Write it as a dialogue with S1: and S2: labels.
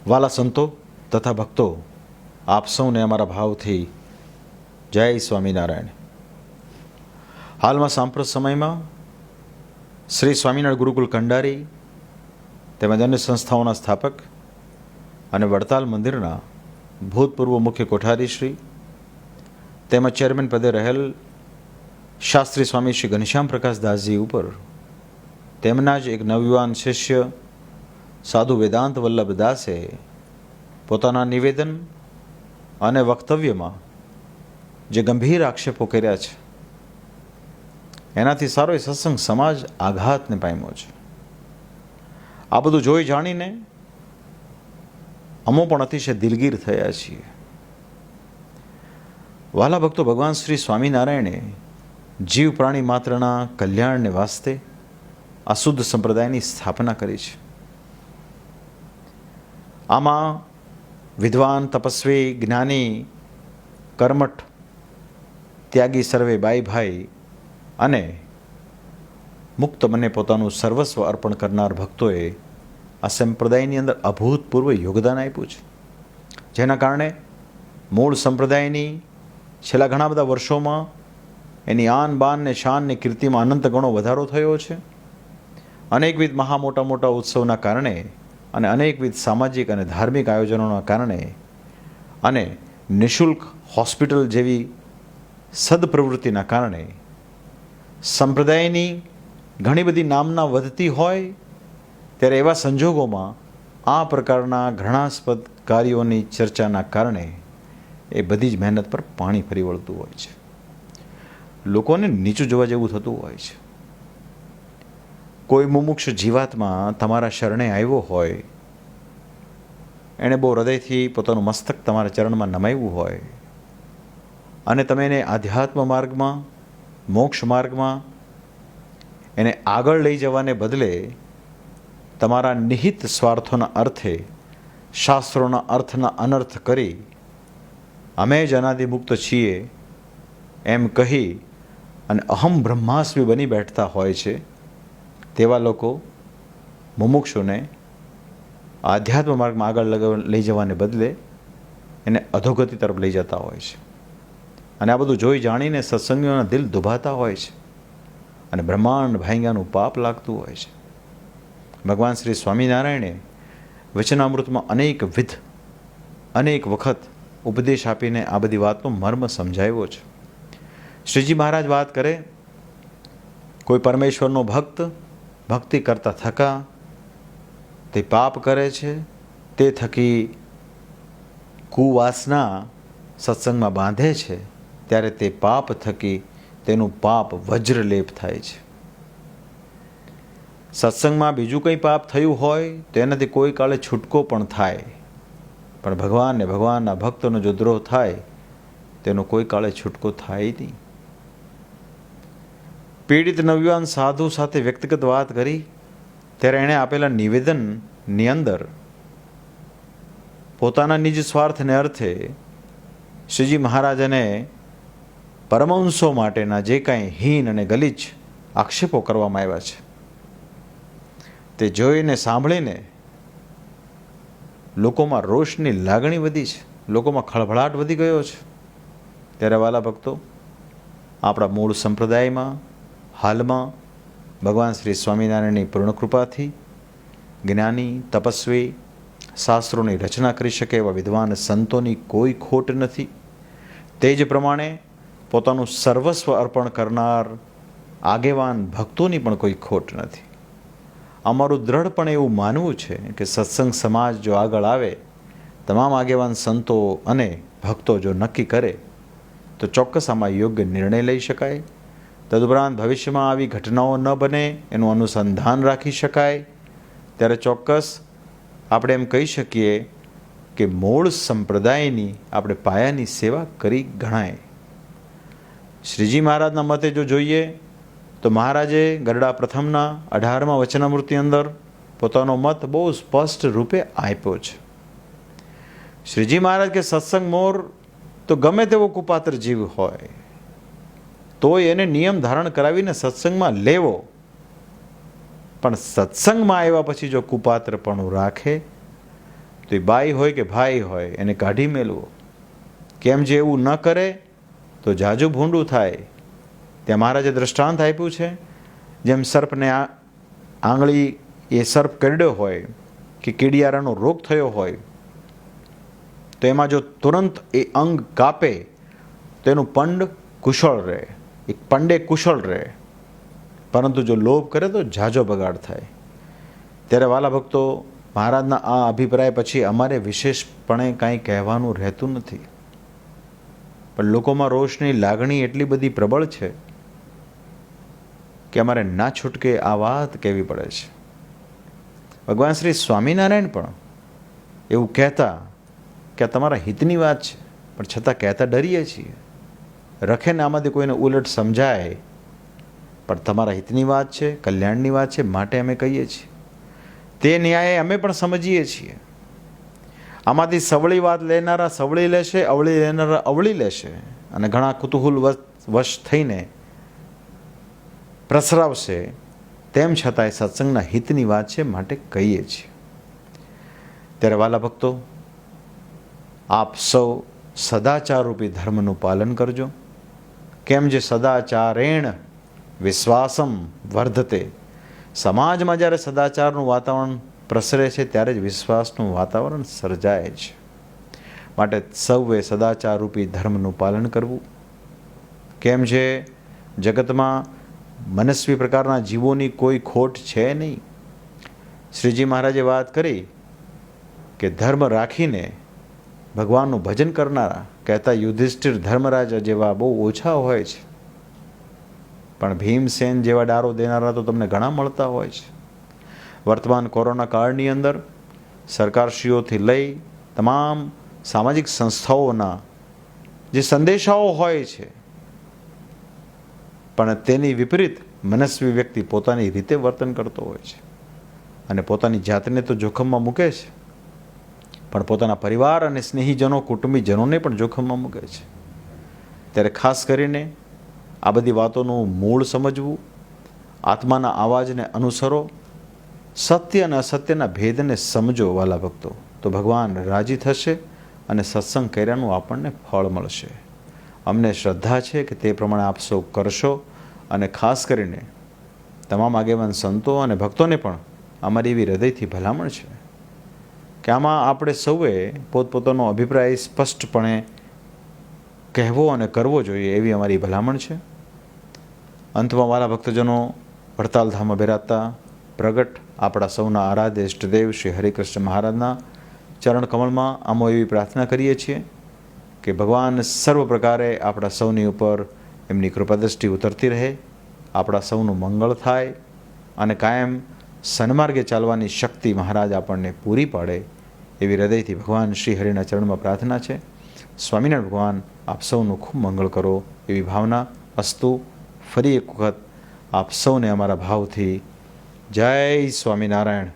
S1: વાલા સંતો તથા ભક્તો, આપ સૌને અમારા ભાવથી જય સ્વામિનારાયણ. હાલમાં સાંપ્રત સમયમાં શ્રી સ્વામિનારાયણ ગુરુકુલ કંડારી તેમજ અન્ય સંસ્થાઓના સ્થાપક અને વડતાલ મંદિરના ભૂતપૂર્વ મુખ્ય કોઠારી શ્રી તેમજ ચેરમેન પદે રહેલ શાસ્ત્રી સ્વામી શ્રી ઘનશ્યામ પ્રકાશ દાસજી ઉપર તેમના જ એક નવયુવાન શિષ્ય સાધુ વેદાંત વલ્લભ દાસે પોતાના નિવેદન અને વક્તવ્યમાં જે ગંભીર આક્ષેપો કર્યા છે, એનાથી સારો એ સત્સંગ સમાજ આઘાતને પામ્યો છે. આ બધું જોઈ જાણીને અમો પણ અતિશય દિલગીર થયા છીએ. વાલા ભક્તો, ભગવાન શ્રી સ્વામિનારાયણે જીવ પ્રાણી માત્રના કલ્યાણને વાસ્તે આ શુદ્ધ સંપ્રદાયની સ્થાપના કરી છે. આમાં વિદ્વાન, તપસ્વી, જ્ઞાની, કર્મઠ, ત્યાગી સર્વે બાઈ ભાઈ અને મુક્ત મને પોતાનું સર્વસ્વ અર્પણ કરનાર ભક્તોએ આ સંપ્રદાયની અંદર અભૂતપૂર્વ યોગદાન આપ્યું છે, જેના કારણે મૂળ સંપ્રદાયની છેલ્લા ઘણા બધા વર્ષોમાં એની આન બાન ને શાન ને કીર્તિમાં અનંત ગણો વધારો થયો છે. અનેકવિધ મોટા મોટા ઉત્સવના કારણે અને અનેકવિધ સામાજિક અને ધાર્મિક આયોજનોના કારણે અને નિઃશુલ્ક હોસ્પિટલ જેવી સદપ્રવૃત્તિના કારણે સંપ્રદાયની ઘણી બધી નામના વધતી હોય, ત્યારે એવા સંજોગોમાં આ પ્રકારના ઘૃણાસ્પદ કાર્યોની ચર્ચાના કારણે એ બધી જ મહેનત પર પાણી ફરી વળતું હોય છે. લોકોને નીચું જોવા જેવું થતું હોય છે. કોઈ મુમુક્ષ જીવાત્મા તમારા શરણે આવ્યો હોય, એણે બહુ હૃદયથી પોતાનું મસ્તક તમારા ચરણમાં નમાવ્યું હોય અને તમે એને આધ્યાત્મ માર્ગમાં, મોક્ષ માર્ગમાં એને આગળ લઈ જવાને બદલે તમારા નિહિત સ્વાર્થોના અર્થે શાસ્ત્રોના અર્થના અનર્થ કરી અમે જ અનાદિમુક્ત છીએ એમ કહી અને અહમ બ્રહ્માસ્મી બની બેઠતા હોય છે, તેવા લોકો મુમુક્ષુને આધ્યાત્મ માર્ગમાં આગળ લઈ જવાને બદલે એને અધોગતિ તરફ લઈ જતા હોય છે. અને આ બધું જોઈ જાણીને સત્સંગીઓના દિલ દુભાતા હોય છે અને બ્રહ્માંડ ભાંગ્યાનું પાપ લાગતું હોય છે. ભગવાન શ્રી સ્વામિનારાયણે વચનામૃતમાં અનેક વખત ઉપદેશ આપીને આ બધી વાતનો મર્મ સમજાવ્યો છે. શ્રીજી મહારાજ વાત કરે, કોઈ પરમેશ્વરનો ભક્ત ભક્તિ કરતા થકા તે પાપ કરે છે, તે થકી કુવાસના સત્સંગમાં બાંધે છે, ત્યારે તે પાપ થકી તેનું પાપ વજ્રલેપ થાય છે. સત્સંગમાં બીજું કંઈ પાપ થયું હોય તો એનાથી કોઈ કાળે છૂટકો પણ થાય, પણ ભગવાનને ભગવાનના ભક્તોનો જો દ્રોહ થાય તેનો કોઈ કાળે છૂટકો થાય નહીં. પીડિત નવયુવાન સાધુ સાથે વ્યક્તિગત વાત કરી ત્યારે એણે આપેલા નિવેદનની અંદર પોતાના નિજ સ્વાર્થને અર્થે શ્રીજી મહારાજને પરમહંસો માટેના જે કાંઈ હીન અને ગલીચ આક્ષેપો કરવામાં આવ્યા છે, તે જોઈને સાંભળીને લોકોમાં રોષની લાગણી વધી છે, લોકોમાં ખળભળાટ વધી ગયો છે. ત્યારે વાલા ભક્તો, આપણા મૂળ સંપ્રદાયમાં હાલમાં ભગવાન શ્રી સ્વામિનારાયણની પૂર્ણ કૃપાથી જ્ઞાની, તપસ્વી, શાસ્ત્રોની રચના કરી શકે એવા વિદ્વાન સંતોની કોઈ ખોટ નથી. તે જ પ્રમાણે પોતાનું સર્વસ્વ અર્પણ કરનાર આગેવાન ભક્તોની પણ કોઈ ખોટ નથી. અમારું દ્રઢપણે એવું માનવું છે કે સત્સંગ સમાજ જો આગળ આવે, તમામ આગેવાન સંતો અને ભક્તો જો નક્કી કરે તો ચોક્કસ આમાં યોગ્ય નિર્ણય લઈ શકાય. તદુપરાંત ભવિષ્યમાં આવી ઘટનાઓ ન બને એનું અનુસંધાન રાખી શકાય. ત્યારે ચોક્કસ આપણે એમ કહી શકીએ કે મૂળ સંપ્રદાયની આપણે પાયાની સેવા કરી ગણાય. શ્રીજી મહારાજના મતે જો જોઈએ તો મહારાજે ગરડા પ્રથમના 18મા વચનામૃતની અંદર પોતાનો મત બહુ સ્પષ્ટ રૂપે આપ્યો છે. શ્રીજી મહારાજ કે સત્સંગ મોર તો ગમે તેવો કુપાત્ર જીવ હોય તોય એને નિયમ ધારણ કરાવીને સત્સંગમાં લેવો, પણ સત્સંગમાં આવ્યા પછી જો કુપાત્રપણું રાખે તો એ બાઈ હોય કે ભાઈ હોય એને કાઢી મેલવો. કેમ જે એવું ન કરે તો જાજુ ભૂંડું થાય. ત્યાં મહારાજે દ્રષ્ટાંત આપ્યું છે, જેમ સર્પને આંગળી એ સર્પ કરડ્યો હોય કે કીડિયારાનો રોગ થયો હોય તો એમાં જો તુરંત એ અંગ કાપે તો એનું પંડ કુશળ રહે, એક પંડે કુશળ રહે. પરંતુ જો લોભ કરે તો ઝાઝો બગાડ થાય. ત્યારે વાલા ભક્તો, મહારાજના આ અભિપ્રાય પછી અમારે વિશેષપણે કાંઈ કહેવાનું રહેતું નથી. પણ લોકોમાં રોષની લાગણી એટલી બધી પ્રબળ છે કે અમારે ના છૂટકે આ વાત કહેવી પડે છે. ભગવાન શ્રી સ્વામિનારાયણ પણ એવું કહેતા કે આ તમારા હિતની વાત છે, પણ છતાં કહેતા ડરીએ છીએ. રખે ને આમાંથી કોઈને ઉલટ સમજાય, પણ તમારા હિતની વાત છે, કલ્યાણની વાત છે, માટે અમે કહીએ છીએ. તે ન્યાય અમે પણ સમજીએ છીએ. આમાંથી સવળી વાત લેનારા સવળી લેશે, અવળી લેનારા અવળી લેશે, અને ઘણા કુતૂહલ વશ થઈને પ્રસરાવશે. તેમ છતાંય સત્સંગના હિતની વાત છે, માટે કહીએ છીએ. ત્યારે વાલા ભક્તો, આપ સૌ સદાચાર રૂપી ધર્મનું પાલન કરજો. કેમ જે સદાચારેણ વિશ્વાસમ વર્ધતે, સમાજમાં જ્યારે સદાચારનું વાતાવરણ પ્રસરે છે ત્યારે જ વિશ્વાસનું વાતાવરણ સર્જાય છે. માટે સૌએ સદાચાર રૂપી ધર્મનું પાલન કરવું. કેમ જે જગતમાં મનસ્વી પ્રકારના જીવોની કોઈ ખોટ છે નહીં. શ્રીજી મહારાજે વાત કરી કે ધર્મ રાખીને ભગવાનનું ભજન કરનારા, કહેતા યુધિષ્ઠિર ધર્મરાજ જેવા બહુ ઓછા હોય છે, પણ ભીમસેન જેવા ડારો દેનારા તો તમને ઘણા મળતા હોય છે. વર્તમાન કોરોના કાળની અંદર સરકારશ્રીઓથી લઈ તમામ સામાજિક સંસ્થાઓના જે સંદેશાઓ હોય છે, પણ તેની વિપરીત મનસ્વી વ્યક્તિ પોતાની રીતે વર્તન કરતો હોય છે અને પોતાની જાતને તો જોખમમાં મૂકે છે, પણ પોતાના પરિવાર અને સ્નેહીજનો, કુટુંબીજનોને પણ જોખમમાં મૂકે છે. ત્યારે ખાસ કરીને આ બધી વાતોનું મૂળ સમજવું, આત્માના અવાજને અનુસરો, સત્ય અને અસત્યના ભેદને સમજો વાલા ભક્તો, તો ભગવાન રાજી થશે અને સત્સંગ કર્યાનું આપણને ફળ મળશે. અમને શ્રદ્ધા છે કે તે પ્રમાણે આપ સૌ કરશો. અને ખાસ કરીને તમામ આગેવાન સંતો અને ભક્તોને પણ અમારી એવી હૃદયથી ભલામણ છે કે આમાં આપણે સૌએ પોતપોતાનો અભિપ્રાય સ્પષ્ટપણે કહેવો અને કરવો જોઈએ, એવી અમારી ભલામણ છે. અંતમાં વાલા ભક્તજનો, વડતાલ ધામમાં બિરાજતા પ્રગટ આપણા સૌના આરાધ્ય ઇષ્ટદેવ શ્રી હરિકૃષ્ણ મહારાજના ચરણ કમળમાં આમો એવી પ્રાર્થના કરીએ છીએ કે ભગવાન સર્વ પ્રકારે આપણા સૌની ઉપર એમની કૃપાદૃષ્ટિ ઉતરતી રહે, આપણા સૌનું મંગળ થાય અને કાયમ સન્માર્ગે ચાલવાની શક્તિ મહારાજ આપણને પૂરી પાડે, એવી હૃદયથી ભગવાન શ્રી હરિના ચરણમાં પ્રાર્થના છે. સ્વામિનારાયણ ભગવાન આપ સૌનું ખૂબ મંગળ કરો, એવી ભાવના અસ્તુ. ફરી એક વખત આપ સૌને અમારા ભાવથી જય સ્વામિનારાયણ.